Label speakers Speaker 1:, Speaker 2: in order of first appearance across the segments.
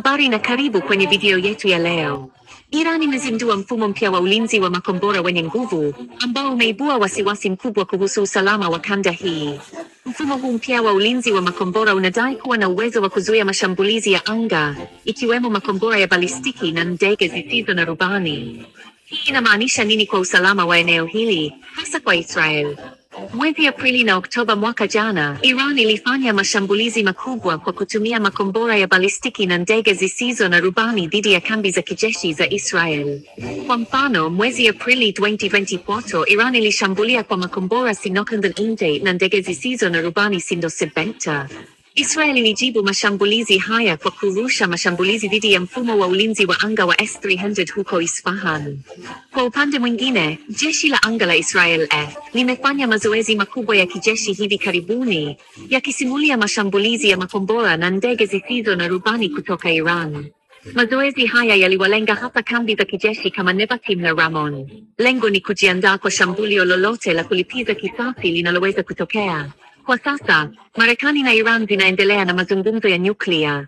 Speaker 1: Habari na karibu kwenye video yetu ya leo. Iran imezindua mfumo mpya wa ulinzi wa makombora wenye nguvu, ambao umeibua wasiwasi mkubwa kuhusu usalama wa kanda hii. Mfumo huu mpya wa ulinzi wa makombora unadai kuwa na uwezo wa kuzuia mashambulizi ya anga, ikiwemo makombora ya balistiki na ndege zisizo na rubani. Hii inamaanisha nini kwa usalama wa eneo hili, hasa kwa Israel? Mwezi Aprili na Oktoba mwaka jana, Iran ilifanya mashambulizi makubwa kwa kutumia makombora ya balistiki na ndege zisizo na rubani dhidi ya kambi za kijeshi za Israel. Kwa mfano, mwezi Aprili 2024, Iran ilishambulia kwa makombora Sinokandar na ndege zisizo na rubani Sindosebenta. Israel ilijibu mashambulizi haya kwa kurusha mashambulizi dhidi ya mfumo wa ulinzi wa anga wa S-300 huko Isfahan. Kwa upande mwingine, jeshi la anga la Israel limefanya mazoezi makubwa ya kijeshi hivi karibuni, yakisimulia mashambulizi ya makombora na ndege zisizo na rubani kutoka Iran. Mazoezi haya yaliwalenga hapa kambi za kijeshi kama Nevatim na Ramon. Lengo ni kujiandaa kwa shambulio lolote la kulipiza kisasi linaloweza kutokea. Kwa sasa, Marekani na Iran zinaendelea na mazungumzo ya nyuklia.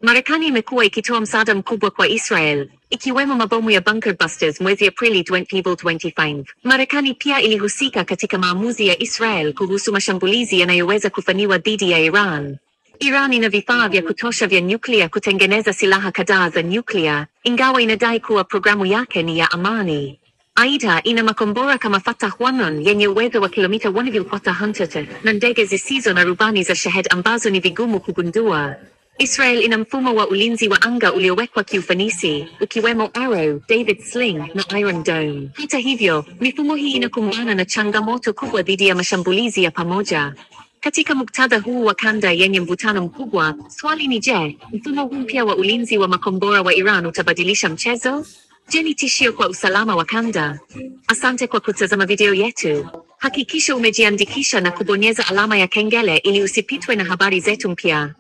Speaker 1: Marekani imekuwa ikitoa msaada mkubwa kwa Israel, ikiwemo mabomu ya bunker busters mwezi Aprili 2025. Marekani pia ilihusika katika maamuzi ya Israel kuhusu mashambulizi yanayoweza kufanywa dhidi ya Iran. Iran ina vifaa vya kutosha vya nyuklia kutengeneza silaha kadhaa za nyuklia, ingawa inadai kuwa programu yake ni ya amani. Aidha, ina makombora kama Fatah 1 yenye uwezo wa kilomita 1.4 na ndege zisizo na rubani za Shahed ambazo ni vigumu kugundua. Israel ina mfumo wa ulinzi wa anga uliowekwa kiufanisi, ukiwemo Arrow, David Sling na Iron Dome. Hata hivyo, mifumo hii inakumbana na changamoto kubwa dhidi ya mashambulizi ya pamoja. Katika muktadha huu wa kanda yenye mvutano mkubwa, swali ni je, mfumo huu mpya wa ulinzi wa makombora wa Iran utabadilisha mchezo? Je, ni tishio kwa usalama wa kanda? Asante kwa kutazama video yetu. Hakikisha umejiandikisha na kubonyeza alama ya kengele ili usipitwe na habari zetu mpya.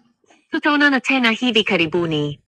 Speaker 1: Tutaonana tena hivi karibuni.